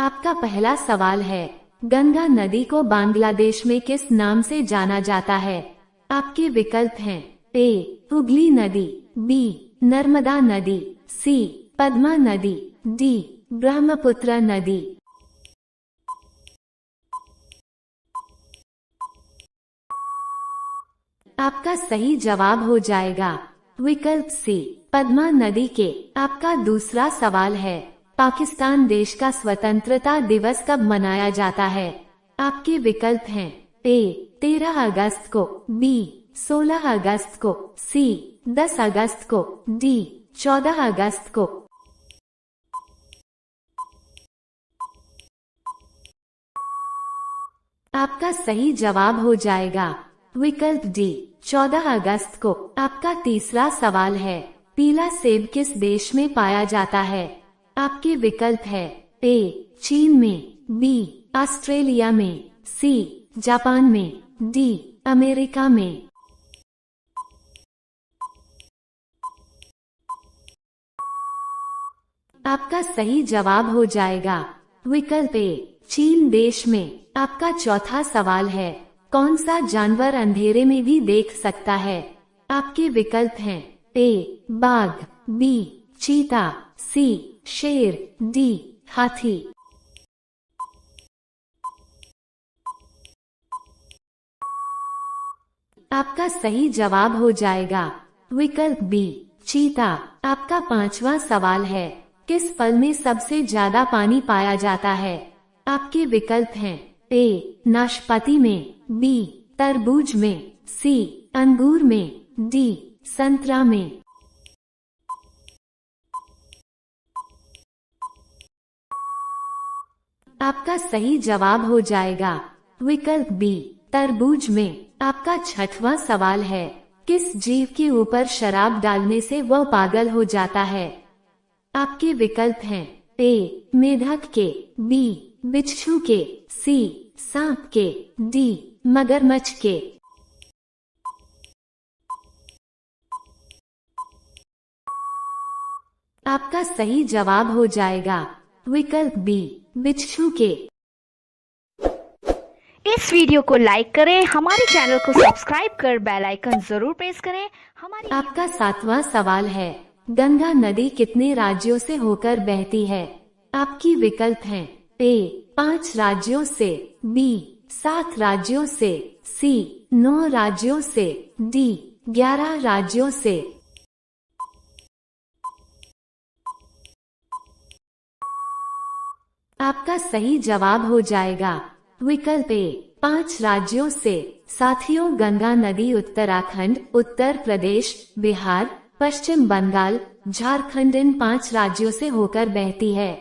आपका पहला सवाल है, गंगा नदी को बांग्लादेश में किस नाम से जाना जाता है? आपके विकल्प हैं ए हुगली नदी, बी नर्मदा नदी, सी पद्मा नदी, डी ब्रह्मपुत्र नदी। आपका सही जवाब हो जाएगा विकल्प सी पद्मा नदी के। आपका दूसरा सवाल है, पाकिस्तान देश का स्वतंत्रता दिवस कब मनाया जाता है? आपके विकल्प हैं ए 13 अगस्त को, बी 16 अगस्त को, सी 10 अगस्त को, डी 14 अगस्त को। आपका सही जवाब हो जाएगा विकल्प डी 14 अगस्त को। आपका तीसरा सवाल है, पीला सेब किस देश में पाया जाता है? आपके विकल्प है ए चीन में, बी ऑस्ट्रेलिया में, सी जापान में, डी अमेरिका में। आपका सही जवाब हो जाएगा विकल्प ए चीन देश में। आपका चौथा सवाल है, कौन सा जानवर अंधेरे में भी देख सकता है? आपके विकल्प हैं ए बाघ, बी चीता, सी शेर, डी हाथी। आपका सही जवाब हो जाएगा विकल्प बी चीता। आपका पांचवा सवाल है, किस फल में सबसे ज्यादा पानी पाया जाता है? आपके विकल्प हैं ए नाशपाती में, बी तरबूज में, सी अंगूर में, डी संतरा में। आपका सही जवाब हो जाएगा विकल्प बी तरबूज में। आपका छठवां सवाल है, किस जीव के ऊपर शराब डालने से वह पागल हो जाता है? आपके विकल्प हैं ए मेढक के, बी बिच्छू के, सी सांप के, डी मगरमच्छ के। आपका सही जवाब हो जाएगा विकल्प बी बिच्छू के। इस वीडियो को लाइक करें, हमारे चैनल को सब्सक्राइब कर बेल आइकन जरूर प्रेस करें। आपका सातवां सवाल है, गंगा नदी कितने राज्यों से होकर बहती है? आपकी विकल्प हैं ए 5 राज्यों से, बी 7 राज्यों से, सी 9 राज्यों से, डी 11 राज्यों से। आपका सही जवाब हो जाएगा विकल्प ए 5 राज्यों से। साथियों, गंगा नदी उत्तराखंड, उत्तर प्रदेश, बिहार, पश्चिम बंगाल, झारखंड इन 5 राज्यों से होकर बहती है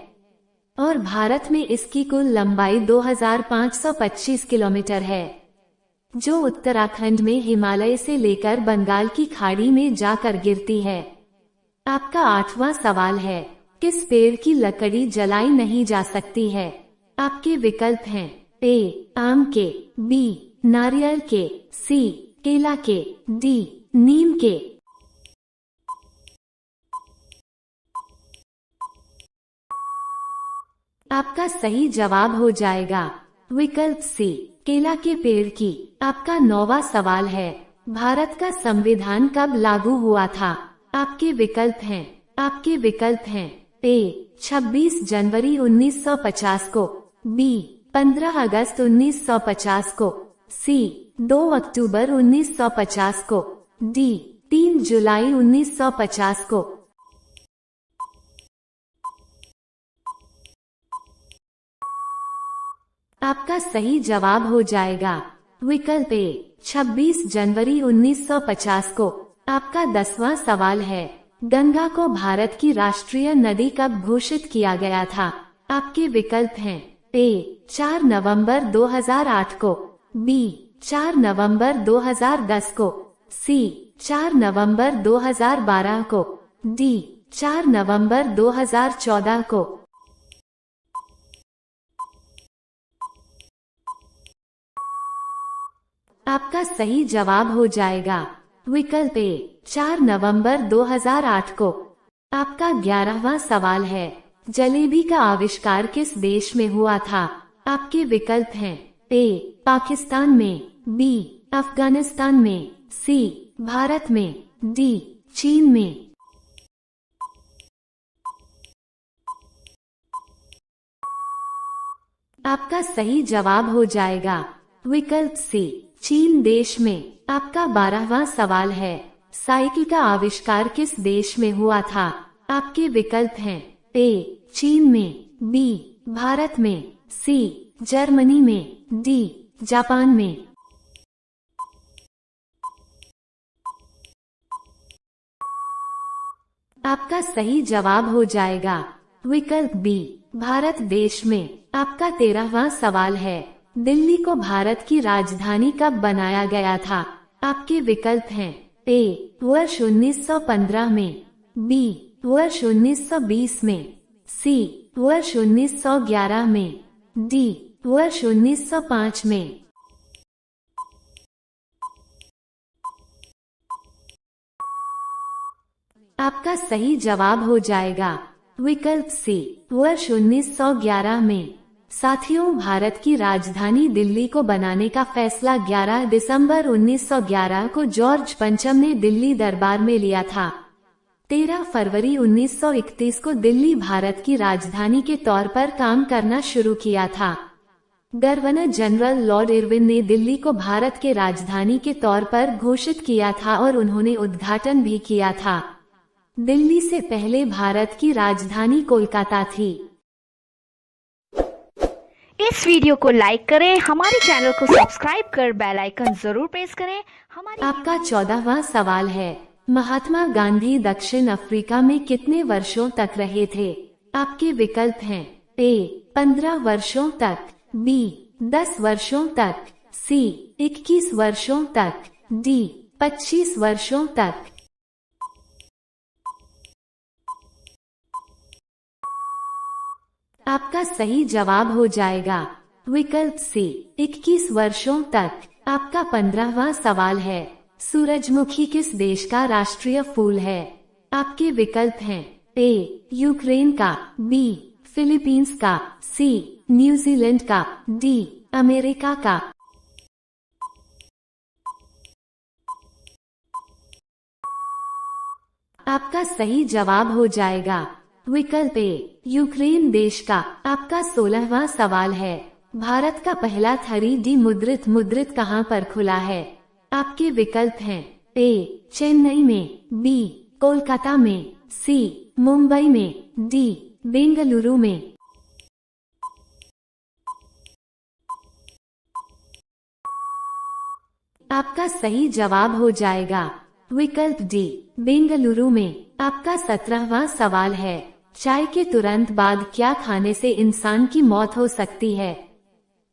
और भारत में इसकी कुल लंबाई 2525 किलोमीटर है, जो उत्तराखंड में हिमालय से लेकर बंगाल की खाड़ी में जाकर गिरती है। आपका आठवां सवाल है, किस पेड़ की लकड़ी जलाई नहीं जा सकती है? आपके विकल्प हैं ए आम के, बी नारियल के, सी केला के, डी नीम के। आपका सही जवाब हो जाएगा विकल्प सी केला के पेड़ की। आपका 9वां सवाल है, भारत का संविधान कब लागू हुआ था? आपके विकल्प हैं ए 26 जनवरी 1950 को, बी 15 अगस्त 1950 को, सी 2 अक्टूबर 1950 को, डी 3 जुलाई 1950 को। आपका सही जवाब हो जाएगा विकल्प ए 26 जनवरी 1950 को। आपका 10वां सवाल है, गंगा को भारत की राष्ट्रीय नदी कब घोषित किया गया था? आपके विकल्प हैं ए 4 नवंबर 2008 को, बी 4 नवंबर 2010 को, सी 4 नवंबर 2012 को, डी 4 नवंबर 2014 को। आपका सही जवाब हो जाएगा विकल्प ए 4 नवंबर 2008 को। आपका 11वां सवाल है, जलेबी का आविष्कार किस देश में हुआ था? आपके विकल्प हैं ए पाकिस्तान में, बी अफगानिस्तान में, सी भारत में, डी चीन में। आपका सही जवाब हो जाएगा विकल्प सी चीन देश में। आपका 12वां सवाल है, साइकिल का आविष्कार किस देश में हुआ था? आपके विकल्प हैं ए चीन में, बी भारत में, सी जर्मनी में, डी जापान में। आपका सही जवाब हो जाएगा विकल्प बी भारत देश में। आपका 13वां सवाल है, दिल्ली को भारत की राजधानी कब बनाया गया था? आपके विकल्प हैं ए वर्ष 1915 में, बी वर्ष 1920 में, सी वर्ष 1911 में, डी वर्ष 1905 में। आपका सही जवाब हो जाएगा विकल्प सी वर्ष 1911 में। साथियों, भारत की राजधानी दिल्ली को बनाने का फैसला 11 दिसंबर 1911 को जॉर्ज पंचम ने दिल्ली दरबार में लिया था। 13 फरवरी 1931 को दिल्ली भारत की राजधानी के तौर पर काम करना शुरू किया था। गवर्नर जनरल लॉर्ड इरविन ने दिल्ली को भारत के राजधानी के तौर पर घोषित किया था और उन्होंने उद्घाटन भी किया था। दिल्ली से पहले भारत की राजधानी कोलकाता थी। इस वीडियो को लाइक करें, हमारे चैनल को सब्सक्राइब कर बेल आइकन जरूर प्रेस करें। आपका 14वां सवाल है, महात्मा गांधी दक्षिण अफ्रीका में कितने वर्षों तक रहे थे? आपके विकल्प हैं ए 15 वर्षों तक, बी 10 वर्षों तक, सी 21 वर्षों तक, डी 25 वर्षों तक। आपका सही जवाब हो जाएगा विकल्प सी 21 वर्षों तक। आपका 15वां सवाल है, सूरजमुखी किस देश का राष्ट्रीय फूल है? आपके विकल्प हैं ए यूक्रेन का, बी फिलीपींस का, सी न्यूजीलैंड का, डी अमेरिका का। आपका सही जवाब हो जाएगा विकल्प ए यूक्रेन देश का। आपका 16वां सवाल है, भारत का पहला 3D मुद्रित कहां पर खुला है? आपके विकल्प हैं ए चेन्नई में, बी कोलकाता में, सी मुंबई में, डी बेंगलुरु में। आपका सही जवाब हो जाएगा विकल्प डी बेंगलुरु में। आपका 17वां सवाल है, चाय के तुरंत बाद क्या खाने से इंसान की मौत हो सकती है?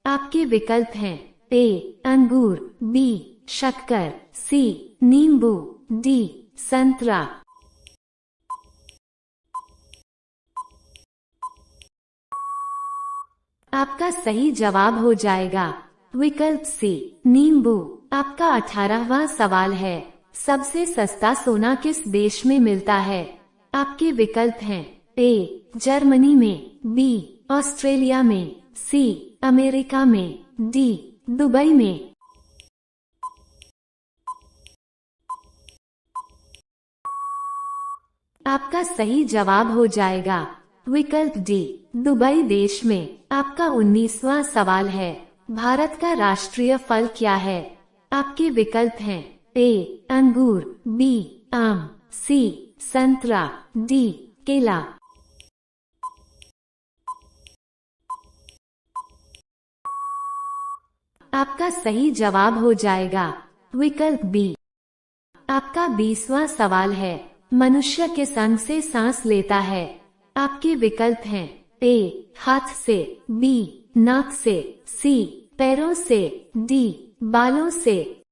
आपके विकल्प हैं ए अंगूर, बी शक्कर, सी नींबू, डी संतरा। आपका सही जवाब हो जाएगा विकल्प सी नींबू। आपका 18वां सवाल है, सबसे सस्ता सोना किस देश में मिलता है? आपके विकल्प हैं ए जर्मनी में, बी ऑस्ट्रेलिया में, सी अमेरिका में, डी दुबई में। आपका सही जवाब हो जाएगा विकल्प डी दुबई देश में। आपका 19वां सवाल है, भारत का राष्ट्रीय फल क्या है? आपके विकल्प हैं ए अंगूर, बी आम, सी संतरा, डी केला। आपका सही जवाब हो जाएगा विकल्प बी। आपका 20वां सवाल है, मनुष्य किस अंग से सांस लेता है? आपके विकल्प हैं ए हाथ से, बी नाक से, सी पैरों से, डी बालों से।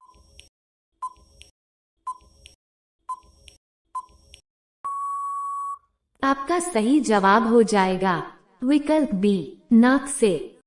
आपका सही जवाब हो जाएगा विकल्प बी नाक से।